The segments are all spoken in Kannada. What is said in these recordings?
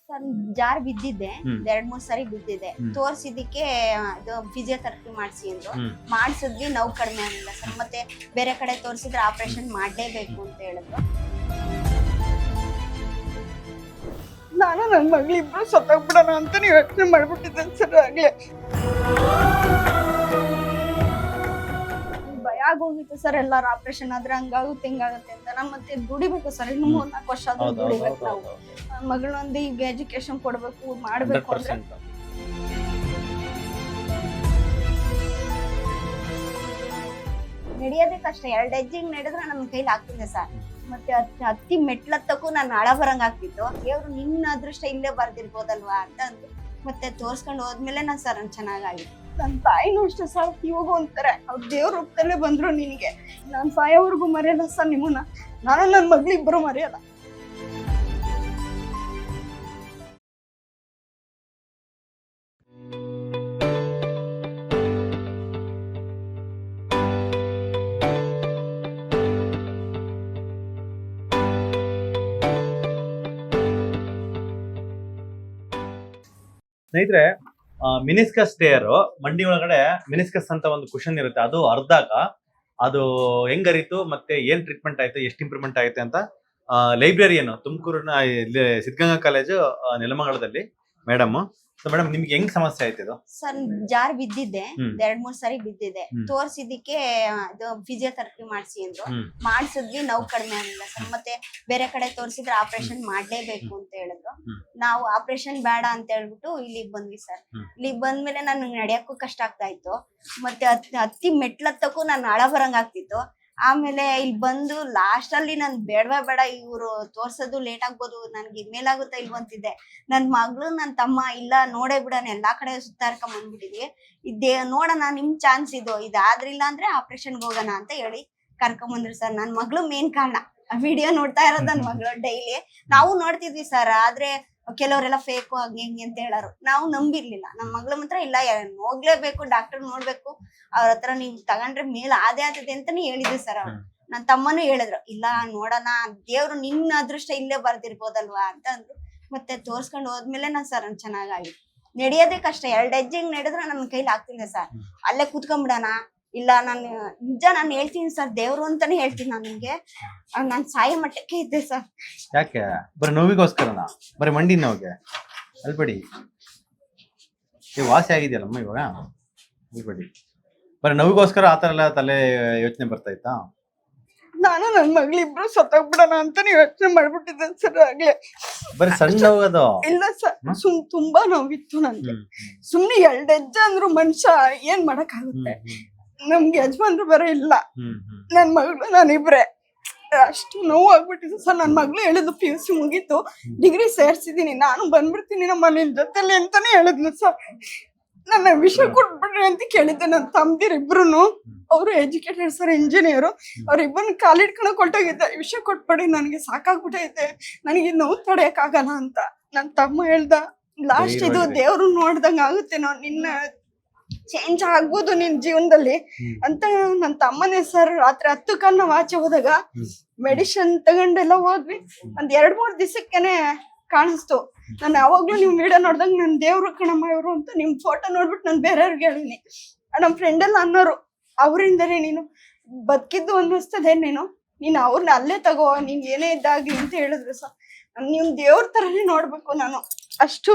ಸರ್ ಜಾರ್ ಬಿದ್ದಿದ್ದೆ, ಹ್ಮ್. 2-3 ಸರಿ ಬಿದ್ದಿದೆ. ತೋರ್ಸಿದಕ್ಕೆ ಇದು ಫಿಸಿಯೋಥೆರಪಿ ಮಾಡಿಸಿ ಅಂದ್ರು. ಮಾಡಿಸಿದ್ವಿ, ನೋವು ಕಡಿಮೆ ಆಗಿಲ್ಲ ಸರ್. ಮತ್ತೆ ಬೇರೆ ಕಡೆ ತೋರಿಸಿದ್ರೆ ಆಪರೇಷನ್ ಮಾಡಲೇಬೇಕು ಅಂತ ಹೇಳಿದ್ರು. ನಾನು ನನ್ನ ಮಗಳಿಬ್ರು ಸತ್ತೋಗ್ಬಿಡೋಣ ಅಂತ ನೀವು ಯೋಚನೆ ಮಾಡ್ಬಿಟ್ಟಿದ್ದೆ ಸರ್. ಆಗ್ಲೇ ಭಯ ಆಗೋಗಿತ್ತು ಸರ್. ಎಲ್ಲಾರು ಆಪರೇಷನ್ ಆದ್ರೆ ಹಂಗಾಗುತ್ತೆ ಹಿಂಗಾಗುತ್ತೆ ಅಂತ. ನಾನು ಮತ್ತೆ ದುಡಿಬೇಕು ಸರ್. ಇನ್ನು 3-4 ವರ್ಷ ಆದ್ರೂ ದುಡಿಬೇಕು ನಾವು. ಮಗಳೊಂದು ಈಗ ಎಜುಕೇಶನ್ ಕೊಡ್ಬೇಕು, ಮಾಡ್ಬೇಕು ಅಂದ್ರೆ ನಡೆಯೋದೇ ಕಷ್ಟ. 2 ಹೆಜ್ಜೆಗೆ ನಡೆದ್ರೆ ನನ್ನ ಕೈಲಿ ಆಗ್ತಿದೆ ಸರ್. ಮತ್ತೆ ಹತ್ತಿ ಮೆಟ್ಲತ್ತಕ್ಕೂ ನಾನು ಹಳ ಬರಂಗ್ ಆಗ್ತಿತ್ತು. ದೇವ್ರು ನಿನ್ನ ಅದೃಷ್ಟ ಇಲ್ಲೇ ಬರ್ದಿರ್ಬೋದಲ್ವಾ ಅಂತ ಅಂದು ಮತ್ತೆ ತೋರ್ಸ್ಕೊಂಡು ಹೋದ್ಮೇಲೆ ನಾನು ಸರ್ ಚೆನ್ನಾಗಾಗಿತ್ತು. ನನ್ನ ತಾಯಿನೂ ಅಷ್ಟೇ ಸರ್. ಇವಾಗ ಒಂಥರ ಅವ್ರ ದೇವ್ರ ರೂಪದಲ್ಲೇ ಬಂದ್ರು ನಿನಗೆ. ನಾನು ಸಾಯೋವರೆಗೂ ಮರೆಯಲ್ಲ ಸರ್ ನಿಮ್ಮನ್ನ. ನಾನು ನನ್ನ ಮಗಳಿಬ್ಬರು ಮರೆಯಲ್ಲ. ಸ್ನೇಹಿತರೆ, ಮಿನಿಸ್ಕಸ್ ಟೇರ್ ಮಂಡಿ ಒಳಗಡೆ ಮಿನಿಸ್ಕಸ್ ಅಂತ ಒಂದು ಕುಶನ್ ಇರುತ್ತೆ. ಅದು ಅರ್ಧಾಗ ಅದು ಹೆಂಗ್ ಅರಿತು ಮತ್ತೆ ಏನ್ ಟ್ರೀಟ್ಮೆಂಟ್ ಆಯ್ತು, ಎಷ್ಟು ಇಂಪ್ರೂವ್ಮೆಂಟ್ ಆಯ್ತು ಅಂತ ಲೈಬ್ರರಿಯನ್ ತುಮಕೂರಿನ ಸಿದ್ಧಗಂಗಾ ಕಾಲೇಜು ನೆಲಮಂಗಲದಲ್ಲಿ ಮೇಡಮ್. ಸೊ ಮೇಡಮ್, ನಿಮ್ಗೆ ಹೆಂಗ್ ಸಮಸ್ಯೆ ಆಯ್ತು ಇದು? ಸರ್ ಜಾರ್ ಬಿದ್ದಿದ್ದೆ, 2-3 ಸರಿ ಬಿದ್ದಿದೆ. ತೋರ್ಸಿದಕ್ಕೆ ಇದು ಫಿಸಿಯೋಥೆರಪಿ ಮಾಡಿಸಿ ಅಂದ್ರು. ಮಾಡಿಸಿದ್ವಿ, ನೋವು ಕಡಿಮೆ ಆಗಿಲ್ಲ ಸರ್. ಮತ್ತೆ ಬೇರೆ ಕಡೆ ತೋರಿಸಿದ್ರೆ ಆಪರೇಷನ್ ಮಾಡಲೇಬೇಕು ಅಂತ ಹೇಳಿದ್ರು. ನಾವು ಆಪರೇಷನ್ ಬೇಡ ಅಂತ ಹೇಳ್ಬಿಟ್ಟು ಇಲ್ಲಿಗೆ ಬಂದ್ವಿ ಸರ್. ಇಲ್ಲಿಗೆ ಬಂದ್ಮೇಲೆ ನನಗೆ ನಡೆಯಕ್ಕೂ ಕಷ್ಟ ಆಗ್ತಾ ಇತ್ತು. ಮತ್ತೆ ಹತ್ತಿ ಮೆಟ್ಲತ್ತಕ್ಕೂ ನಾನು ಹಳ ಬರಂಗ್ ಆಗ್ತಿತ್ತು. ಆಮೇಲೆ ಇಲ್ಲಿ ಬಂದು ಲಾಸ್ಟ್ ಅಲ್ಲಿ ನನ್ ಬೇಡ ಇವ್ರು ತೋರ್ಸೋದು ಲೇಟ್ ಆಗ್ಬೋದು, ನನ್ಗೆ ಮೇಲಾಗುತ್ತಾ ಇಲ್ವ ಅಂತಿದ್ದೆ. ನನ್ ಮಗಳು ನನ್ ತಮ್ಮ ಇಲ್ಲ ನೋಡೇ ಬಿಡೋಣ, ಎಲ್ಲಾ ಕಡೆ ಸುತ್ತಾರ್ಕೊಂಡ್ ಬಂದ್ಬಿಟ್ಟಿದ್ವಿ. ನೋಡೋಣ ನಿಮ್ ಚಾನ್ಸ್ ಇದಾದ್ರಿಲ್ಲ ಅಂದ್ರೆ ಆಪರೇಷನ್ಗೆ ಹೋಗೋಣ ಅಂತ ಹೇಳಿ ಕರ್ಕೊಂಬಂದ್ರು ಸರ್. ನನ್ ಮಗಳು ಮೇನ್ ಕಾರಣ. ವಿಡಿಯೋ ನೋಡ್ತಾ ಇರೋದು ನನ್ ಮಗಳು ಡೈಲಿ. ನಾವು ನೋಡ್ತಿದ್ವಿ ಸರ್, ಆದ್ರೆ ಕೆಲವರೆಲ್ಲ ಫೇಕು ಹಂಗೆ ಹಿಂಗೆ ಅಂತ ಹೇಳೋರು. ನಾವು ನಂಬಿರ್ಲಿಲ್ಲ. ನಮ್ಮ ಮಗಳ ಮಾತ್ರ ಇಲ್ಲ, ಹೋಗ್ಲೇಬೇಕು, ಡಾಕ್ಟರ್ ನೋಡ್ಬೇಕು, ಅವ್ರ ಹತ್ರ ನೀವ್ ತಗೊಂಡ್ರೆ ಮೇಲ್ ಆದೇ ಅಂತಾನೆ ಹೇಳಿದ್ವಿ ಸರ್ ಅವ್ರು. ನನ್ ತಮ್ಮನೂ ಹೇಳಿದ್ರು, ಇಲ್ಲ ನೋಡೋಣ, ದೇವ್ರು ನಿನ್ನ ಅದೃಷ್ಟ ಇಲ್ಲೇ ಬರ್ದಿರ್ಬೋದಲ್ವಾ ಅಂತ ಅಂದ್ರು. ಮತ್ತೆ ತೋರ್ಸ್ಕೊಂಡು ಹೋದ್ಮೇಲೆ ನಾನ್ ಸರ್ ಚೆನ್ನಾಗಾಗಿತ್ತು. ನಡೆಯೋದೇ ಕಷ್ಟ. 2 ಹೆಜ್ಜೆಗೆ ನಡೆದ್ರೆ ನನ್ನ ಕೈಲಿ ಆಗ್ತಿದೆ ಸರ್. ಅಲ್ಲೇ ಕೂತ್ಕೊಂಡ್ಬಿಡೋಣ, ಇಲ್ಲ ನಾನು ನಿಜ ನಾನು ಹೇಳ್ತೀನಿ ಸರ್, ದೇವ್ರು ಅಂತಾನೆ ಹೇಳ್ತೀನಿ. ನಾನು ನಿಮ್ಗೆ ನಾನ್ ಸಾಯೋ ಮಟ್ಟಕ್ಕೆ ಇದ್ದೆ ಸರ್. ಯಾಕೆ ಬರೀ ನೋವಿಗೋಸ್ಕರನಾ? ಬರೀ ಮಂಡಿ ನೋವಿಗೆ ಅಲ್ಬೇಡಿ, ವಾಸಿ ಆಗಿದೆಯಲ್ಲಮ್ಮ ಇವಾಗ, ಅಲ್ಬೇಡಿ. ಬರೀ ನೋವಿಗೋಸ್ಕರ ಆತರ ಎಲ್ಲ ತಲೆ ಯೋಚನೆ ಬರ್ತಾ ಇತ್ತಾ? ನಾನು ನನ್ನ ಮಗಳಿಬ್ರು ಸತ್ತೋಗ್ಬಿಡೋಣ ಅಂತ ನೀವು ಯೋಚನೆ ಮಾಡ್ಬಿಟ್ಟಿದ್ದೆ ಸರ್. ಆಗ್ಲೇ ಬರೀ ಸಣ್ಣ ನೋವು ಅದು? ಇಲ್ಲ ಸರ್, ತುಂಬಾ ನೋವಿತ್ತು ನನ್ಗೆ. ಸುಮ್ನೆ 2 ಹೆಜ್ಜೆ ಅಂದ್ರು ಮನುಷ್ಯ ಏನ್ ಮಾಡಕ್ ಆಗುತ್ತೆ. ನಮ್ಗೆ ಯಜಮಾನ್ರು ಬೇರೆ ಇಲ್ಲ, ನನ್ ಮಗಳು ನಾನಿಬ್ರೆ. ಅಷ್ಟು ನೋವು ಆಗ್ಬಿಟ್ಟಿದ್ದು ಸರ್. ನನ್ ಮಗಳು ಹೇಳಿದ್ಲು PUC ಮುಗೀತು, ಡಿಗ್ರಿ ಸೇರ್ಸಿದೀನಿ, ನಾನು ಬಂದ್ಬಿಡ್ತೀನಿ ನಮ್ಮ ನಿನ್ ಜೊತೆಲಿ ಅಂತಾನೆ ಹೇಳಿದ್ಲು ಸರ್. ನನ್ನ ವಿಷಯ ಕೊಟ್ಬಿಡ್ರಿ ಅಂತ ಕೇಳಿದ್ದೆ. ನನ್ನ ತಮ್ಮದಿರಿಬ್ರು ಅವರು ಎಜುಕೇಟೆಡ್ ಸರ್, ಇಂಜಿನಿಯರು. ಅವ್ರಿಬ್ಬರನ್ನ ಕಾಲಿಡ್ಕೊಳಕ್ ಹೊರಟೋಗಿದ್ದೆ. ವಿಷಯ ಕೊಟ್ಬಿಡಿ, ನನಗೆ ಸಾಕಾಗ್ಬಿಟ್ಟೈತೆ, ನನಗೆ ನೋವು ತಡೆಯಕ್ ಆಗಲ್ಲ ಅಂತ. ನನ್ ತಮ್ಮ ಹೇಳ್ದ, ಲಾಸ್ಟ್ ಇದು ದೇವ್ರು ನೋಡ್ದಂಗ ಆಗುತ್ತೇನೋ, ನಿನ್ನ ಚೇಂಜ್ ಆಗ್ಬೋದು ನಿನ್ ಜೀವನದಲ್ಲಿ ಅಂತ. ನನ್ ತಮ್ಮನೇ ಸರ್ ರಾತ್ರಿ 10 ನಾವು ಆಚೆ ಹೋದಾಗ ಮೆಡಿಸಿನ್ ತಗೊಂಡೆಲ್ಲ ಹೋದ್ವಿ. ಒಂದ್ 2-3 ದಿವಸಕ್ಕೇನೆ ಕಾಣಿಸ್ತು. ನಾನು ಯಾವಾಗ್ಲೂ ನಿಮ್ ವಿಡಿಯೋ ನೋಡ್ದಂಗ ನನ್ ದೇವ್ರು ಕಣಮ್ಮ ಇವ್ರು ಅಂತ ನಿಮ್ ಫೋಟೋ ನೋಡ್ಬಿಟ್ಟು ನಾನು ಬೇರೆಯವ್ರಿಗೆ ಹೇಳಿನಿ. ನಮ್ ಫ್ರೆಂಡ್ ಎಲ್ಲ ಅನ್ನೋರು, ಅವರಿಂದಲೇ ನೀನು ಬದುಕಿದ್ದು ಅನ್ನಿಸ್ತದೆ, ನೀನು ಅವ್ರನ್ನ ಅಲ್ಲೇ ತಗೋ, ನೀನ್ ಏನೇ ಇದ್ದಾಗ್ಲಿ ಅಂತ ಹೇಳಿದ್ರು ಸರ್. ನಿಮ್ ದೇವ್ರ ತರನೇ ನೋಡ್ಬೇಕು ನಾನು. ಅಷ್ಟು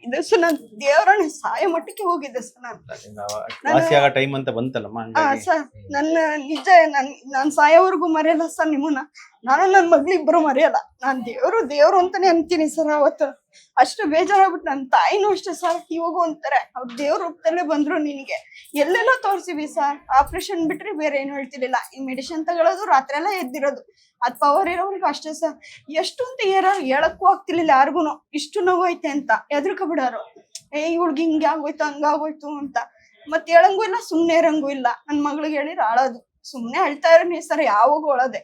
ಇದು ಸರ್, ನನ್ ದೇವ್ರನ್ನ ಸಾಯ ಮಟ್ಟಕ್ಕೆ ಹೋಗಿದ್ದೆ ಸರ್. ಟೈಮ್ ಅಂತ ಬಂತಲ್ಲಮ್ಮ. ಸರ್ ನನ್ನ ನಿಜ ನಾನ್ ಸಾಯೋವರೆಗೂ ಮರೆಯಲ್ಲ ಸರ್ ನಿಮ್ಮನ್ನ. ನಾನು ನನ್ನ ಮಗಳಿಬ್ಬರು ಮರೆಯಲ್ಲ. ನಾನ್ ದೇವ್ರು ಅಂತಾನೆ ಅಂತೀನಿ ಸರ್. ಅವತ್ತು ಅಷ್ಟು ಬೇಜಾರಾಗ್ಬಿಟ್ಟು ನನ್ನ ತಾಯಿನೂ ಅಷ್ಟೇ ಸರ್. ಇವಾಗ ಒಂಥರ ಅವ್ರ ದೇವ್ರ ರೂಪದಲ್ಲೇ ಬಂದ್ರು ನಿನಗೆ. ಎಲ್ಲೆಲ್ಲೋ ತೋರ್ಸಿವಿ ಸರ್. ಆಪರೇಷನ್ ಬಿಟ್ರೆ ಬೇರೆ ಏನು ಹೇಳ್ತಿರ್ಲಿಲ್ಲ. ಈ ಮೆಡಿಸಿನ್ ತಗೊಳ್ಳೋದು, ರಾತ್ರಿ ಎಲ್ಲ ಎದ್ದಿರೋದು. ಅದ್ ಪವರ್ ಇರೋರ್ಗು ಅಷ್ಟೇ ಸರ್. ಎಷ್ಟು ಅಂತ ಹೇಳಕ್ಕೂ ಆಗ್ತಿರ್ಲಿಲ್ಲ ಯಾರಿಗೂನು, ಇಷ್ಟು ನೋವು ಐತೆ ಅಂತ ಎದ್ರಕೊಬಿಡೋರು. ಇವ್ಳಿಗೆ ಹಿಂಗೆ ಆಗೋಯ್ತು ಹಂಗಾಗೋಯ್ತು ಅಂತ. ಮತ್ತೆ ಹೇಳಂಗೂ ಇಲ್ಲ, ಸುಮ್ನೆ ಇರಂಗೂ ಇಲ್ಲ. ನನ್ ಮಗಳಿಗೆ ಹೇಳಿರ ಅಳೋದು, ಸುಮ್ನೆ ಅಳ್ತಾ ಇರೋನಿ ಸರ್, ಯಾವಾಗ ಅಳೋದೆ.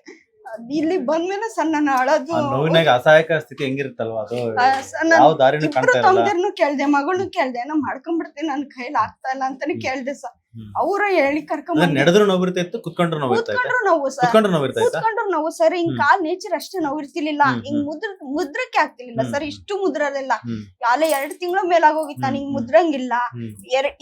ಇಲ್ಲಿ ಬಂದ್ಮೇಲೆ ಸರ್ ನನ್ನ ಅಳೋದು, ನೋವಿನಾಗ ಅಸಹಾಯಕ ಸ್ಥಿತಿ ಹೆಂಗಿರುತ್ತಲ್ವಾ ಅದು. ತಮ್ಮದಿರ್ನು ಕೇಳ್ದೆ, ಮಗಳನ್ನೂ ಕೇಳ್ದೆ, ನಾ ಮಾಡ್ಕೊಂಡ್ಬಿಡ್ತೀನಿ, ನನ್ ಕೈಲಿ ಆಗ್ತಾ ಇಲ್ಲ ಅಂತಾನೆ ಕೇಳ್ದೆ ಸರ್. ಅವ್ರ ಹೇಳಿ ಕರ್ಕೊಂಡ್ ನಡೆದ್ರು ನೋವು ಇರ್ತಾ ಇತ್ತು, ಕುತ್ಕೊಂಡ್ರು ನೋವು ಇರ್ತಾ ಇತ್ತು. ಕೂತ್ಕೊಂಡ್ರು ನೋವು ಸರ್, ಕುತ್ಕೊಂಡ್ರು ನೋವು ಇರ್ತಾ ಇತ್ತಾ? ಕೂತ್ಕೊಂಡ್ರು ನೋವು ಸರ್. ಹಿಂಗ್ ಹ್ಮ್. ಕಾಲ್ ನೇಚರ್ ಅಷ್ಟೇ ನೋವು ಇರ್ತಿರ್ಲಿಲ್ಲ. ಹ್ಮ್, ಹಿಂಗ್ ಹ್ಮ್. ಮುದ್ರಕ್ಕೆ ಆಗ್ತಿರ್ಲಿಲ್ಲ ಸರ್. ಹ್ಮ್, ಇಷ್ಟು ಮುದ್ರಲಿಲ್ಲ. ಹ್ಮ್. ಯಾಲೆ 2 ತಿಂಗಳ ಮೇಲಾಗೋಗಿತ್ತು ನಾನು ಹಿಂಗ್ ಹ್ಮ್. ಮುದ್ರಂಗಿಲ್ಲ. ಹ್ಮ್.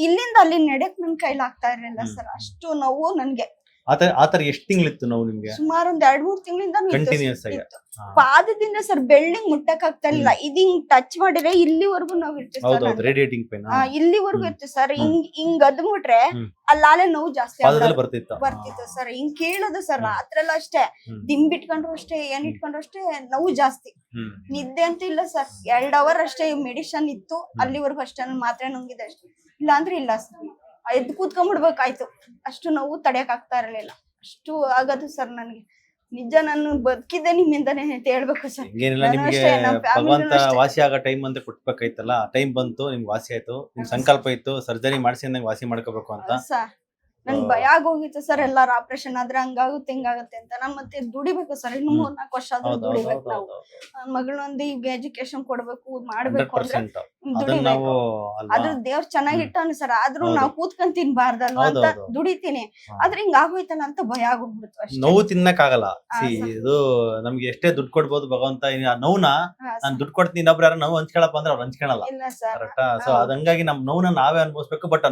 ಇಲ್ಲಿಂದ ಅಲ್ಲಿ ನಡೆಯಕ್ ನನ್ ಕೈಲಿ ಆಗ್ತಾ ಇರ್ಲಿಲ್ಲ ಹ್ಮ್. ಸರ್. ಅಷ್ಟು ನೋವು ನನ್ಗೆ. ಆತರ ಎಷ್ಟ್ ತಿಂಗಳಿತ್ತು ನೋವು ನಿಮ್ಗೆ? ಸುಮಾರು ಒಂದ್ 2-3 ತಿಂಗಳಿಂದ ಕಂಟಿನ್ಯೂಸ್ ಆಗಿ? ಹಾ. ಪಾದದಿಂದ ಸರ್ ಬೆಳ್ಳಿಂಗ್ ಮುಟ್ಟಕ್ ಆಗ್ತಾ ಇಲ್ಲ. ಇದ್ ಹಿಂಗ್ ಟಚ್ ಮಾಡಿದ್ರೆ ಇಲ್ಲಿವರೆಗೂ ನೋವು ಇರ್ತದೆ ಸರ್. ಹೌದೌದು, ರೇಡಿಯೇಟಿಂಗ್ ಪೇನ್ ಇಲ್ಲಿವರೆಗೂ ಇರ್ತದೆ ಸರ್. ಹಿಂಗ್ ಅದ್ಬಿಟ್ರೆ ಹ್ಮ್. ಅಲ್ಲಾಲೆ ನೋವು ಜಾಸ್ತಿ ಪಾದದಲ್ಲಿ ಬರ್ತಿತ್ತು. ಬರ್ತಿತ್ತು ಸರ್. ಹಿಂಗ್ ಕೇಳೋದು ಸರ್. ರಾತ್ರೆಲ್ಲ ಅಷ್ಟೇ, ಹ್ಮ್. ದಿಂಬ್ ಇಟ್ಕೊಂಡ್ರು ಅಷ್ಟೇ, ಏನ್ ಇಟ್ಕೊಂಡ್ರು ಅಷ್ಟೇ ನೋವು ಜಾಸ್ತಿ. ಹ್ಮ್. ನಿದ್ದೆ ಅಂತ ಇಲ್ಲ ಸರ್. 2 ಅವರ್ ಅಷ್ಟೇ ಮೆಡಿಷನ್ ಇತ್ತು. ಅಲ್ಲಿವರೆಗೂ ಅಷ್ಟೇ ನಾನು ಮಾತ್ರೆ ನುಂಗಿದೆ ಅಷ್ಟೇ. ಇಲ್ಲ ಅಂದ್ರೆ ಇಲ್ಲ ಸರ್. ಎದ್ದು ಕೂತ್ಕೊಂಡ್ಬಿಡ್ಬೇಕಾಯ್ತು. ಅಷ್ಟು ನೋವು ತಡೆಯಕ್ ಆಗ್ತಾ ಇರ್ಲಿಲ್ಲ. ಅಷ್ಟು ಆಗದು ಸರ್ ನನ್ಗೆ. ನಿಜ ನಾನು ಬದುಕಿದ್ದೆ ನಿಮ್ಮಿಂದಾನೆ ಅಂತ ಹೇಳ್ಬೇಕು ಸರ್. ಹಂಗೇನಿಲ್ಲ, ನಾನು ನಿಮ್ಗೆ ಅಷ್ಟೇ, ನಮ್ಮ ಫ್ಯಾಮಿಲಿನೂ ಭಗವಂತ ಅಷ್ಟೇ. ವಾಸಿ ಆಗೋ ಟೈಮ್ ಅಂತ ಕೊಟ್ಬೇಕಾಯ್ತಲ್ಲ, ಟೈಮ್ ಬಂತು, ನಿಮ್ಗೆ ವಾಸಿ ಆಯ್ತು. ನಿಮ್ ಸಂಕಲ್ಪ ಇತ್ತು ಸರ್ಜರಿ ಮಾಡಿಸಿ ಅಂದಂಗೆ ವಾಸಿ ಮಾಡ್ಕೋಬೇಕು ಅಂತ. ಸರ್ ನನ್ಗೆ ಭಯ ಆಗೋಗಿತ್ತು ಸರ್. ಎಲ್ಲಾರು ಆಪರೇಷನ್ ಆದ್ರೆ ಹಂಗಾಗುತ್ತೆ ಹಿಂಗಾಗುತ್ತೆ ಅಂತ. ನಾನ್ ಮತ್ತೆ ದುಡಿಬೇಕು ಸರ್. ಇನ್ನು 3-4 ವರ್ಷ ಆದ್ರೂ ದುಡಿಬೇಕು ನಾವು. ನನ್ ಮಗಳೊಂದು ಈಗ ಎಜುಕೇಶನ್ ಕೊಡ್ಬೇಕು, ಮಾಡ್ಬೇಕು ಅಂದ್ರೆ 100% ಅದನ್ನ ನಾವು ದುಡಿಬೇಕು. ಅದ್ರ ದೇವ್ರ ಚೆನ್ನಾಗಿ ಇಟ್ಟಾನೆ ಸರ್. ಆದ್ರೂ ಹೌದು. ನಾವು ಕೂತ್ಕೊಂಡ್ ತಿನ್ಬಾರ್ದಲ್ವಾ ಅಂತ ಹೌದು. ದುಡಿತೀನಿ. ಆದ್ರೆ ಹಿಂಗ ಆಗೋಯ್ತಲ್ಲ ಅಂತ ಭಯ ಆಗೋಗ್ಬಿಡ್ತು ಅಷ್ಟೇ. ನೋವು ತಿನ್ನಕ್ ಆಗಲ್ಲ. ಹಾ, ಸರ್. ಇದು ನಮ್ಗೆ ಎಷ್ಟೇ ದುಡ್ಡು ಕೊಡ್ಬೋದು ಭಗವಂತ, ಆ ನೋವ್ನ ಹಾ, ನಾನ್ ಸರ್. ದುಡ್ಡು ಕೊಡ್ತೀನಿ ಇನ್ನೊಬ್ರು ಯಾರು ನೋವು ಹಂಚ್ಕೊಳಪ್ಪ ಅಂದ್ರೆ ಅವ್ರು ಹಂಚ್ಕೊಳಲ್ಲ. ಇಲ್ಲ ಸರ್. ಕರೆಕ್ಟಾ? ಸೊ ಹೌದು. ಅದಂಗಾಗಿ ನಮ್ ನೋವನ್ನ ನಾವೇ ಅನುಭವಿಸ್ಬೇಕು. ಬಟ್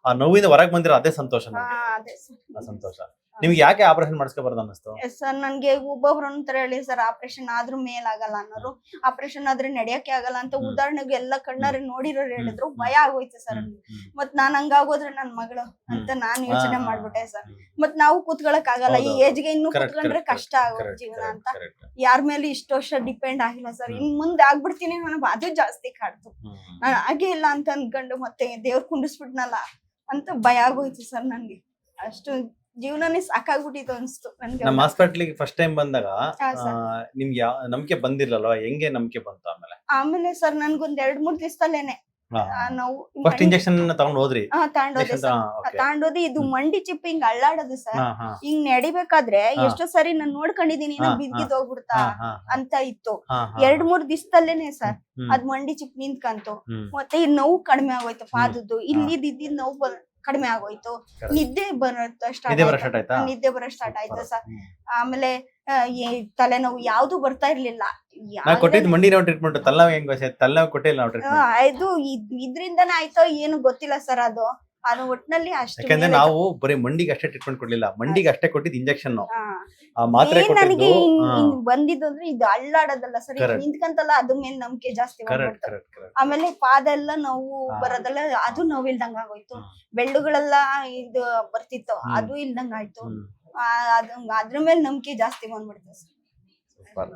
ಆ ನೋವಿಂದ ಹೊರಗ್ ಬಂದಿರೋ ಅದೇ ಸಂತೋಷ ಹಾ, ನಮ್ಗೆ. ಅದೇ ಸರ್. ಆ ಸಂತೋಷ. ನಿಮ್ಗೆ ಯಾಕೆ ಆಪರೇಷನ್ ಮಾಡಿಸ್ಕೋಬಾರ್ದು ಅನ್ನಿಸ್ತು? ಸರ್ ನನ್ಗೆ ಒಬ್ಬೊಬ್ರು ಅಂತಾರೆ ಹೇಳಿ ಸರ್, ಆಪರೇಷನ್ ಆದ್ರೂ ಮೇಲಾಗಲ್ಲ ಅನ್ನೋರು, ಆಪರೇಷನ್ ಆದ್ರೆ ನಡೆಯಕ್ಕೆ ಆಗಲ್ಲ ಅಂತ. ಉದಾಹರಣೆಗೆ ಎಲ್ಲ ಕಣ್ಣಾರೆ ನೋಡಿರೋರು ಹೇಳಿದ್ರು. ಭಯ ಆಗೋಯ್ತು ಸರ್. ಮತ್ ನಾನ್ ಹಂಗಾಗೋದ್ರೆ ನನ್ ಮಗಳು ಅಂತ ನಾನ್ ಯೋಚನೆ ಮಾಡ್ಬಿಟ್ಟೆ ಸರ್. ಮತ್ ನಾವು ಕೂತ್ಕೊಳಕ್ ಆಗಲ್ಲ. ಈ ಹೌದು. ಏಜ್ಗೆ ಇನ್ನು Correct, ಕೂತ್ಕೊಂಡ್ರೆ correct, ಕಷ್ಟ ಆಗೋದು correct, ಜೀವನ correct, ಅಂತ. correct. ಯಾರ ಮೇಲೆ ಇಷ್ಟು ವರ್ಷ ಡಿಪೆಂಡ್ ಆಗಿಲ್ಲ ಸರ್. ಇನ್ ಮುಂದೆ ಆಗ್ಬಿಡ್ತೀನಿ ಅನ್ನೋ ಅದು ಜಾಸ್ತಿ ಕಾಡ್ತು. ನಾನ್ ಹಾಗೆ ಇಲ್ಲ ಅಂತ ಅನ್ಕೊಂಡು ಮತ್ತೆ ದೇವ್ರ ಕುಂಡಿಸ್ಬಿಟ್ನಲ್ಲ ಅಂತ ಭಯ ಆಗೋಯ್ತು ಸರ್ ನನ್ಗೆ. ಅಷ್ಟು ಜೀವನನೇ ಸಾಕಾಗ್ಬಿಟ್ಟಿತ್ತು ಅನ್ಸ್ತು ನನ್ಗೆ. ನಮ್ಮ ಹಾಸ್ಪಿಟ್ಲಿಗೆ ಫಸ್ಟ್ ಟೈಮ್ ಬಂದಾಗ ಹಾ, ಸರ್. ನಿಮ್ಗೆ ಯಾವ ನಂಬಿಕೆ ಬಂದಿರ್ಲಲ್ವಾ? ಹೆಂಗೆ ನಂಬಿಕೆ ಬಂತು ಆಮೇಲೆ? ಆಮೇಲೆ ಸರ್ ನನ್ಗೊಂದ್ 2-3 ದಿವಸದಲ್ಲೇನೆ ನಾವು ಫಸ್ಟ್ ಇಂಜೆಕ್ಷನ್ ತಗೊಂಡ್ ಹೋದ್ರಿ? ತಗೊಂಡೋದೆ Injection ಸರ್. ತಗೊಂಡೋದಿ. ಇದು ಮಂಡಿ ಚಿಪ್ಪು ಹಿಂಗ್ ಅಳ್ಳಾಡೋದು ಸರ್. ಹಾ, ಹಾ, ಹಿಂಗ್ ನಡಿಬೇಕಾದ್ರೆ ಹಾ. ಎಷ್ಟೋ ಸರಿ ನಾನ್ ನೋಡ್ಕೊಂಡಿದೀನಿ ಹಾ, ಬಿದ್ದಿದ್ ಹೋಗ್ಬಿಡ್ತಾ ಹಾ, ಹಾ, ಅಂತ ಇತ್ತು. ಹಾ, ಹಾ. 2-3 ದಿವಸದಲ್ಲೇನೆ ಸರ್ ಹ್ಮ್. ಅದ್ ಮಂಡಿ ಚಿಪ್ ನಿಂತ್ಕಂತು. ಹ್ಮ್. ಮತ್ತೆ ಈ ನೋವು ಕಡಿಮೆ ಆಗೋಯ್ತು. ಪಾದದ್ದು ಇಲ್ಲಿದ್ದ ನೋವು ಕಡಿಮೆ ಆಗೋಯ್ತು. Correct. ನಿದ್ದೆ ಬರೋದು ನಿದ್ದೆ ಬರೋ start ಆಯ್ತಾ? ನಿದ್ದೆ ಬರೋ ಸ್ಟಾರ್ಟ್ ಆಯ್ತು ಸರ್. ಹ್ಮ್. ಆಮೇಲೆ ಈ ತಲೆನೋವು ಯಾವ್ದು ಬರ್ತಾ ಇರ್ಲಿಲ್ಲ. ನಾ ಕೊಟ್ಟಿದ್ ಮಂಡಿ ನೋವು ಟ್ರೀಟ್ಮೆಂಟ್, ತಲೆನೋವು ಹೆಂಗ್ ತಲೆನೋವು ಕೊಟ್ಟಿಲ್ಲ ನಾವು ಟ್ರೀಟ್ಮೆಂಟ್. ಇದು ಇದ್ರಿಂದನೇ ಆಯ್ತೋ ಏನು ಗೊತ್ತಿಲ್ಲ ಸರ್. ಅದು ಒಟ್ನಲ್ಲಿ ಅಷ್ಟು ಯಾಕಂದ್ರೆ ನಾವು ಬರೀ ಮಂಡಿಗೆ ಅಷ್ಟೇ ಟ್ರೀಟ್ಮೆಂಟ್ ಕೊಡ್ಲಿಲ್ಲ, ಮಂಡಿಗೆ ಅಷ್ಟೇ ಕೊಟ್ಟಿದ್ ಇಂಜೆಕ್ಷನ್. ಹಾ. ಆ ಮಾತ್ರೆ ಏನ್ ನನಗೆ ಕೊಟ್ಟಿದ್ದು. ಹಿಂಗ್ ಬಂದಿದ್ದು ಅಂದ್ರೆ ಇದು ಅಳ್ಳಾಡೋದಲ್ಲ ಸರ್. Correct. ನಿಂತ್ಕಂತಲ್ಲ ಅದ್ರ ಮೇಲೆ ನಂಬಿಕೆ ಜಾಸ್ತಿ ಕರೆಕ್ಟ್ ಬಂದ್ಬಿಡ್ತು. Correct correct. ಆಮೇಲೆ ಪಾದ ಎಲ್ಲ ನೋವು ಹಾ. ಬರೋದೆಲ್ಲ ಅದು ನೋವಿಲ್ದಂಗ ಆಗೋಯ್ತು. ಹ್ಮ್. ಬೆಳ್ಳುಗಳೆಲ್ಲ ಇದು ಬರ್ತಿತ್ತು, ಹ್ಮ್. ಅದು ಇಲ್ದಂಗ ಆಯ್ತು. ಹ್ಮ್. ಅದ್ರ ಮೇಲೆ ನಂಬಿಕೆ ಜಾಸ್ತಿ ಬಂದ್ಬಿಡ್ತು ಸರ್. Super.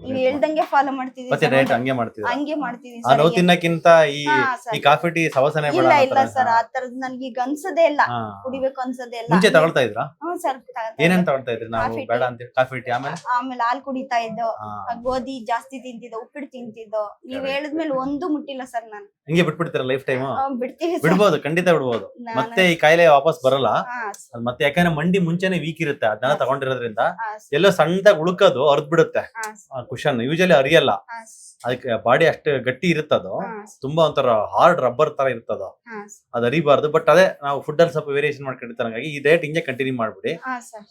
ನೀವ್ ಹೇಳ್ದಂಗೆ ಫಾಲೋ ಮಾಡ್ತಿದೀವಿ ಮತ್ತೆ ಸರ್. ಡಯಟ್ ಹಂಗೆ ಮಾಡ್ತಿದ್ದ? ಹಂಗೆ ಮಾಡ್ತಿದೀವಿ ಆ ಸರ್. ನೋವು ತಿನ್ನಕ್ಕಿಂತ ಈ ಹಾ, ಸರ್. ಈ ಕಾಫಿ ಟೀ ಸವಸನೆ ಬೇಡ ಇಲ್ಲ ಅನ್ನೋ ಇಲ್ಲ ತರ? ಸರ್. ಹಾ. ಆ ತರದ್ ನನ್ಗೆ ಈಗ ಅನ್ಸದೇ ಇಲ್ಲ. ಹಾ. ಕುಡಿಬೇಕು ಅನ್ಸದೇ ಇಲ್ಲ. ಮುಂಚೆ ತಗೊಳ್ತಾ ಇದ್ರಾ? ಹ್ಮ್ ಸರ್. ಏನೇನ್ ತಗೊಳ್ತಾ ಇದ್ರಿ ನಾವು? ಕಾಫಿ ಬೇಡ ಟೀ. ಅಂತ ಕಾಫಿ ಟೀ, ಆಮೇಲೆ ಆಮೇಲೆ ಹಾಲ್ ಕುಡಿತಾ ಇದ್ದೋ, ಹಾ. ಗೋಧಿ ಜಾಸ್ತಿ ತಿಂತಿದ್ದೋ, ಉಪ್ಪಿಟ್ಟು ತಿಂತಿದ್ದೋ. ನೀವ್ Correct. ಹೇಳಿದ್ಮೇಲೆ ಒಂದು ಮುಟ್ಟಿಲ್ಲ ಸರ್ ನಾನು. ಹಿಂಗೆ ಬಿಟ್ಬಿಡ್ತೀರ ಲೈಫ್ ಟೈಮ್? ಬಿಡ್ತೀವಿ ಸರ್. ಬಿಡ್ಬೋದು, ಖಂಡಿತ ಬಿಡ್ಬೋದು. ನಾನು- ಮತ್ತೆ ಈ ಕಾಯಿಲೆ ವಾಪಸ್ ಬರಲ್ಲ. ಹಾ, ಅದ್ ಮತ್ತೆ ಯಾಕಂದ್ರೆ ಮಂಡಿ ಮುಂಚೆನೆ ವೀಕ್ ಇರುತ್ತೆ, ಅದನ್ನ ತಗೊಂಡಿರೋದ್ರಿಂದ ಹಾ, ಎಲ್ಲೋ ಸಣ್ಣದಾಗಿ ಉಳುಕೋದು ಅರ್ದ್ ಬಿಡುತ್ತೆ. ಹಾ, ಕುಶನ್ ಯೂಶಲಿ ಅರಿಯಲ್ಲ. ಹಾ, ಅದಕ್ಕೆ ಬಾಡಿ ಅಷ್ಟು ಗಟ್ಟಿ ಇರುತ್ತದು, ಹಾ, ತುಂಬಾ ಒಂಥರ ಹಾರ್ಡ್ ರಬ್ಬರ್ ತರ ಇರ್ತದ, ಹಾ, ಅದು ಅರಿಬಾರ್ದು. ಬಟ್ ಅದೇ ನಾವು ಫುಡ್ ಅಲ್ಲಿ ಸ್ವಲ್ಪ ವೇರಿಯೇಷನ್ ಮಾಡ್ಕೊಂಡಿರ್ತಾರೆ. ಹಾಗಾಗಿ ಈ ಡಯಟ್ ಹಿಂಗೆ ಕಂಟಿನ್ಯೂ ಮಾಡ್ಬಿಡಿ. ಹಾ, ಸರ್.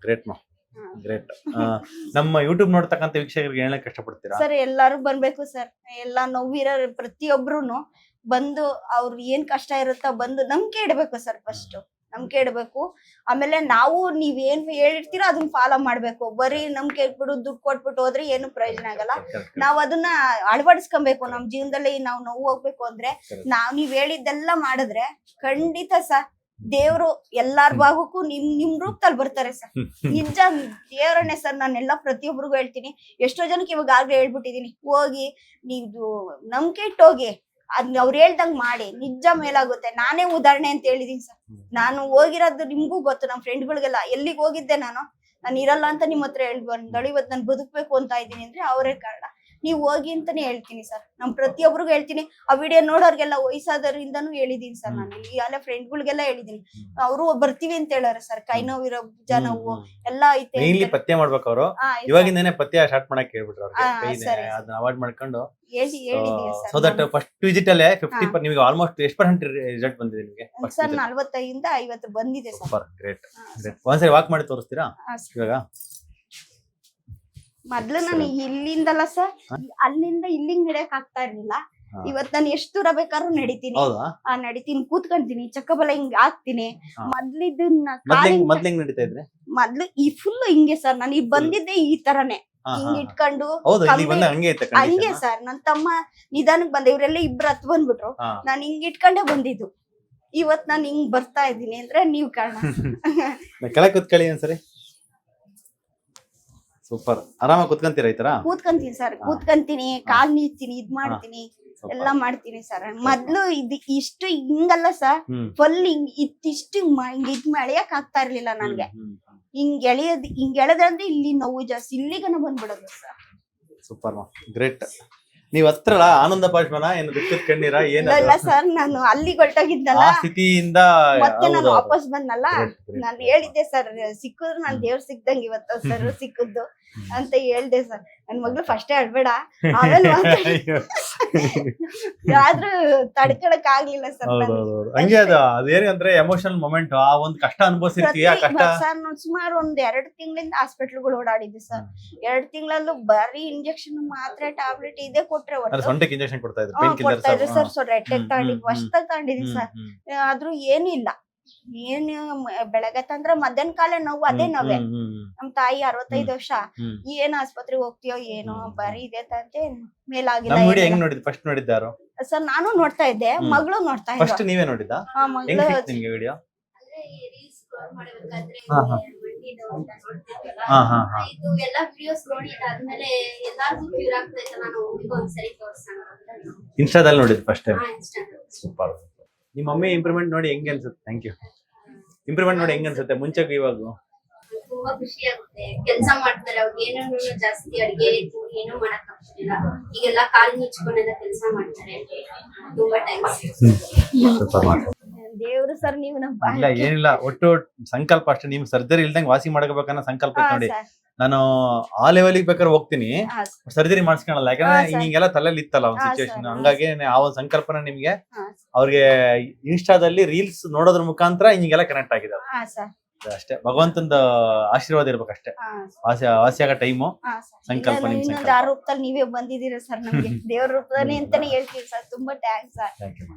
ಗ್ರೇಟ್ ಹಾ. ಗ್ರೇಟ್. ನಮ್ಮ ಯೂಟ್ಯೂಬ್ ನೋಡ್ತಕ್ಕಂಥ ವೀಕ್ಷಕರಿಗೆ ಹೇಳಕ್ ಕಷ್ಟಪಡ್ತೀರಾ? ಸರ್ ಎಲ್ಲಾರು ಬರ್ಬೇಕು ಸರ್. ಎಲ್ಲಾ ನೋವಿರೋ ಪ್ರತಿಯೊಬ್ರುನು ಬಂದು ಅವ್ರು ಏನ್ ಕಷ್ಟ ಇರುತ್ತೋ ಬಂದು ನಂಬಿಕೆ ಇಡ್ಬೇಕು ಸರ್. ಫಸ್ಟ್ ನಂಬಿಕೆ ಇಡ್ಬೇಕು. ಆಮೇಲೆ ನಾವು ನೀವೇನ್ ಹೇಳಿರ್ತೀರೋ ಅದನ್ನ ಫಾಲೋ ಮಾಡ್ಬೇಕು. ಬರೀ ನಂಬಿಕೆ ಇಟ್ಬಿಟ್ಟು ದುಡ್ಡು ಕೊಟ್ಬಿಟ್ಟು ಹೋದ್ರೆ ಏನು ಪ್ರಯೋಜನ ಆಗಲ್ಲ. ನಾವ್ ಅದನ್ನ ಅಳವಡಿಸ್ಕೊಬೇಕು ನಮ್ ಜೀವನದಲ್ಲಿ. ನಾವು ನೋವು ಹೋಗ್ಬೇಕು ಅಂದ್ರೆ ನೀವ್ ಹೇಳಿದ್ದೆಲ್ಲ ಮಾಡಿದ್ರೆ ಖಂಡಿತ ಸರ್ ದೇವ್ರು ಎಲ್ಲಾರ ಭಾಗಕ್ಕೂ ನಿಮ್ ರೂಪದಲ್ಲಿ ಬರ್ತಾರೆ ಸರ್. ನಿಜ ದೇವ್ರನ್ನೇ ಸರ್. ನಾನೆಲ್ಲ ಪ್ರತಿಯೊಬ್ಬರಿಗೂ ಹೇಳ್ತೀನಿ. ಎಷ್ಟೋ ಜನಕ್ಕೆ ಇವಾಗ ಆಗ್ಲೇ ಹೇಳ್ಬಿಟ್ಟಿದೀನಿ, ಹೋಗಿ ನೀವು ನಂಬಿಕೆ ಇಟ್ಟೋಗಿ ಅದ್ ಅವ್ರು ಹೇಳ್ದಂಗ್ ಮಾಡಿ, ನಿಜ ಮೇಲಾಗುತ್ತೆ. ನಾನೇ ಉದಾಹರಣೆ ಅಂತ ಹೇಳಿದೀನಿ ಸರ್. ನಾನು ಹೋಗಿರೋದು ನಿಮ್ಗೂ ಗೊತ್ತು, ನಮ್ ಫ್ರೆಂಡ್ಗಳಿಗೆಲ್ಲ. ಎಲ್ಲಿಗೆ ಹೋಗಿದ್ದೆ ನಾನು ಇರಲ್ಲ ಅಂತ ನಿಮ್ ಹತ್ರ ಹೇಳ್ಬಂದಳು. ಇವತ್ತು ನಾನು ಬದುಕ್ಬೇಕು ಅಂತ ಇದ್ದೀನಿ ಅಂದ್ರೆ ಅವರೇ ಕಾರಣ. ನೀವ್ ಹೋಗಿ ಅಂತಾನೆ ಹೇಳ್ತೀನಿ ಸರ್. ನಮ್ ಪ್ರತಿಯೊಬ್ಬರಿಗೂ ಹೇಳ್ತೀನಿ. ಆ ವಿಡಿಯೋ ನೋಡೋರ್ಗೆಲ್ಲ ವಯಸ್ಸಾದವರಿಂದನೂ ಹೇಳಿದೀನಿ ಸರ್. ನಾನು ಇಲ್ಲಿ ಎಲ್ಲ ಫ್ರೆಂಡ್ಗಳಿಗೆಲ್ಲ ಹೇಳಿದೀನಿ. ಅವರು ಬರ್ತೀವಿ ಅಂತ ಹೇಳಾರೆ ಸರ್. ಕೈ ನೋವಿರೋ ಭುಜ ನೋವು ಎಲ್ಲಾ ಐತೆ. ಮೇನ್ಲಿ ಪತ್ತೆ ಮಾಡ್ಬೇಕು ಅವರು. ಇವಾಗಿಂದಾನೆ ಪತ್ತೆ ಸ್ಟಾರ್ಟ್ ಮಾಡಕ್ ಹೇಳ್ಬಿಟ್ರು ಅವ್ರಿಗೆ. ಅದನ್ನ ಅವಾಯ್ಡ್ ಮಾಡ್ಕೊಂಡು ಸೊ ದಟ್ ಫಸ್ಟ್ ವಿಸಿಟ್ ಅಲ್ಲೇ 50% ನಿಮಗೆ ಆಲ್ಮೋಸ್ಟ್ ಎಷ್ಟು % ರಿಸಲ್ಟ್ ಬಂದಿದೆ ನಿಮಗೆ? ಸರ್ 45 ಇಂದ 50 ಬಂದಿದೆ ಸರ್. Super, great. ಒಂದ್ಸರಿ ವಾಕ್ ಮಾಡಿ ತೋರಿಸ್ತೀರಾ ಇವಾಗ? ಮೊದ್ಲು ನಾನು ಇಲ್ಲಿಂದಲ್ಲ ಸರ್, ಅಲ್ಲಿಂದ ಇಲ್ಲಿಂಗ್ ನಡೆಯಕ್ ಆಗ್ತಾ ಇರ್ಲಿಲ್ಲ. ಇವತ್ ನಾನು ಎಷ್ಟು ದೂರ ಬೇಕಾದ್ರೂ ನಡಿತೀನಿ. ನಡಿತೀನಿ, ಕೂತ್ಕೊಂತೀನಿ, ಚಕ್ಕಬಲ ಹಿಂಗ್ ಹಾಕ್ತೀನಿ. ಮೊದ್ಲಿಂಗ್ ನಡೀತಾ ಇದ್ರೆ ಮೊದ್ಲು ಈ ಫುಲ್ ಹಿಂಗೆ ಸರ್. ನಾನು ಈಗ ಬಂದಿದ್ದೆ ಈ ತರನೇ ಹಿಂಗ್ ಇಟ್ಕೊಂಡು ಹಂಗೆ ಸರ್. ನನ್ ತಮ್ಮ ನಿಧಾನಕ್ ಬಂದೆ, ಇವ್ರೆಲ್ಲ ಇಬ್ರು ಹತ್ ಬಂದ್ಬಿಟ್ರು. ನಾನ್ ಹಿಂಗ್ ಇಟ್ಕೊಂಡೆ ಬಂದಿದ್ದು. ಇವತ್ ನಾನ್ ಹಿಂಗ್ ಬರ್ತಾ ಇದ್ದೀನಿ ಅಂದ್ರೆ ನೀವ್ ಕಾರಣ. ಕೆಳಗೆ ಕೂತ್ಕೊಳ್ಳಿ ಒಂದ್ಸರಿ. ಸೂಪರ್, ಆರಾಮಾಗಿ ಕೂತ್ಕೊಂತೀರಾ? ಈ ತರ ಕೂತ್ಕೊಂತೀನಿ ಸರ್, ಕೂತ್ಕೊಂತೀನಿ, ಕಾಲ್ ನೀಡ್ತೀನಿ, ಇದ್ ಮಾಡ್ತೀನಿ, ಎಲ್ಲಾ ಮಾಡ್ತೀನಿ ಸರ್. ಮೊದ್ಲು ಇಷ್ಟು ಹಿಂಗಲ್ಲ ಸರ್, ಫುಲ್ ಹಿಂಗ್ ಇಷ್ಟಿಷ್ಟು ಇದ್ ಎಳೆಯಕ್ ಆಗ್ತಾ ಇರ್ಲಿಲ್ಲ ನನ್ಗೆ. ಹಿಂಗ್ ಎಳೆದಂದ್ರೆ ಇಲ್ಲಿ ನೋವು ಜಾಸ್ತಿ, ಇಲ್ಲಿಗನ ಬಂದ್ಬಿಡೋದು ಸರ್. Super, great. ನೀವ್ ಹತ್ರಲ್ಲ ಆನಂದ ಬಾಷ್ಪನ ಏನು ದುಃಖದ ಕಣ್ಣೀರ ಇಲ್ಲ ಸರ್. ನಾನು ಅಲ್ಲಿಗೆ ಹೊರಟೋಗಿದ್ದಲ್ಲ, ಸ್ಥಿತಿಯಿಂದ ಮತ್ತೆ ನಾನು ವಾಪಸ್ ಬಂದಲ್ಲ. ನಾನು ಹೇಳಿದ್ದೆ ಸರ್, ಸಿಕ್ಕಿದ್ರು ನಾನ್ ದೇವ್ರ ಸಿಕ್ದಂಗ ಇವತ್ತು ಸರ್ ಸಿಕ್ಕದ್ದು ಅಂತ ಹೇಳ್ದೆ ಸರ್. ನನ್ ಮಗ್ಳು ಫಸ್ಟೇ ಅಳ್ಬೇಡ, ಆಮೇಲೆ ಆದ್ರೂ ತಡ್ಕೊಳಕ್ ಆಗ್ಲಿಲ್ಲ ಸರ್. ಹಂಗೆ ಅದೇನು ಅಂದ್ರೆ ಎಮೋಷನಲ್ ಮೊಮೆಂಟ್, ಆ ಒಂದ್ ಕಷ್ಟ ಅನುಭವಿಸಿರ್ತೀವಿ. ಸರ್ ನಾನು ಸುಮಾರು 2 ತಿಂಗಳಿಂದ ಹಾಸ್ಪಿಟ್ಲ್ಗಳು ಓಡಾಡಿದ್ದೆ ಸರ್. 2 ತಿಂಗಳಲ್ಲೂ ಬರೀ ಇಂಜೆಕ್ಷನ್, ಮಾತ್ರೆ, ಟ್ಯಾಬ್ಲೆಟ್ ಇದೇ ಕೊಟ್ರೆ ಸೊಂಟಕ್ಕೆ ಇಂಜೆಕ್ಷನ್ ಕೊಡ್ತಾ ಇದ್ರು ಸರ್. ಸೊ ರೆಟ್ಟೆಗ್ ತಗೊಂಡಿದ್ವಿ, ವರ್ಷದಾಗ ತಗೊಂಡಿದ್ವಿ ಸರ್. ಆದ್ರೂ ಏನು ಇಲ್ಲ. ಏನ್ ಬೆಳಗ್ಗೆ ತಂದ್ರೆ ಮಧ್ಯಾಹ್ನ ಕಾಲ ನೋವು, ಅದೇ ನೋವೇ. ನಮ್ ತಾಯಿ 65 ವರ್ಷ, ಏನ್ ಆಸ್ಪತ್ರೆಗೆ ಹೋಗ್ತೀಯೋ ಏನೋ, ಬರೀ ಇದೆ ತಂತೆ ಮೇಲಾಗಿಲ್ಲ. First ನೋಡಿದ್ದಾರು sir? ನಾನು ನೋಡ್ತಾ ಇದ್ದೆ, ಮಗಳು ನೋಡ್ತಾ ಇದ್ದೆ. ಫಸ್ಟ್ ನೀವೇ ನೋಡಿದ್ದಾ? ಮಗಳು ವಿಡಿಯೋ ಇನ್ಸ್ಟಾದಲ್ಲಿ ನೋಡಿದ್ ಫಸ್ಟ್ ಟೈಮ್. ಸೂಪರ್. ನಿಮ್ಮ ಮಮ್ಮಿ ಇಂಪ್ರೂವ್ಮೆಂಟ್ ನೋಡಿ ಹೆಂಗೆ ಅನ್ಸುತ್ತೆ? Thank you. ಇಂಪ್ರೂವ್ಮೆಂಟ್ ನೋಡಿ ಹೆಂಗೆ ಅನ್ಸುತ್ತೆ ಮುಂಚೆಗೆ ಇವಾಗ? ತುಂಬಾ ಖುಷಿ ಆಗುತ್ತೆ. ಕೆಲಸ ಮಾಡ್ತಾರೆ ಅವ್ರಿಗೆ, ಏನೋ ಜಾಸ್ತಿ ಅಡಿಗೆ ಏನೋ ಮಾಡಕ್ ಆಗ್ತಿಲ್ಲ. ಈಗೆಲ್ಲ ಕಾಲ್ ಮುಚ್ಕೊಂಡೆಲ್ಲ ಕೆಲಸ ಮಾಡ್ತಾರೆ. ತುಂಬಾ ಥ್ಯಾಂಕ್ಸ್. ದೇವ್ರು ಸರ್, ನೀವು ನಮ್ಮ ಇಲ್ಲ ಏನಿಲ್ಲ, ಒಟ್ಟು ಸಂಕಲ್ಪ ಅಷ್ಟೇ. ನಿಮ್ ಸರ್ಜರಿ ಇಲ್ದಂಗೆ ವಾಸಿ ಮಾಡ್ಕೋಬೇಕನ್ನೋ ಸಂಕಲ್ಪ ಇತ್ತು ನೋಡಿ. ನಾನು ಆ ಲೆವೆಲ್ಗೆ ಬೇಕಾದ್ರೆ ಹೋಗ್ತೀನಿ, ಸರ್ಜರಿ ಮಾಡಿಸ್ಕೊಳಲ್ಲ. ಯಾಕಂದ್ರೆ ಹಿಂಗೆಲ್ಲ ತಲೆಯಲ್ಲಿ ಇತ್ತಲ್ಲ ಒಂದ್ ಸಿಚುವೇಶನ್. ಹಂಗಾಗಿ ಆ ಒಂದ್ ಸಂಕಲ್ಪನ ನಿಮ್ಗೆ ಅವ್ರಿಗೆ ಇನ್ಸ್ಟಾದಲ್ಲಿ ರೀಲ್ಸ್ ನೋಡೋದ್ರ ಮುಖಾಂತರ ಹಿಂಗೆಲ್ಲ ಕನೆಕ್ಟ್ ಆಗಿದೆ ಅಷ್ಟೇ. ಭಗವಂತಂದ ಆಶೀರ್ವಾದ ಇರ್ಬೇಕಷ್ಟೇ. ವಾಸಿಯಾಗ ಟೈಮು ಸಂಕಲ್ಪ. ಇನ್ನೊಂದು ಆ ರೂಪದಲ್ಲಿ ನೀವೇ ಬಂದಿದ್ದೀರಾ ಸರ್ ನಮ್ಗೆ. ದೇವ್ರ ರೂಪದಲ್ಲಿ ಅಂತಾನೆ ಹೇಳ್ತೀವಿ ಸರ್. ತುಂಬಾ ಥ್ಯಾಂಕ್ಸ್ ಸರ್. Thank you.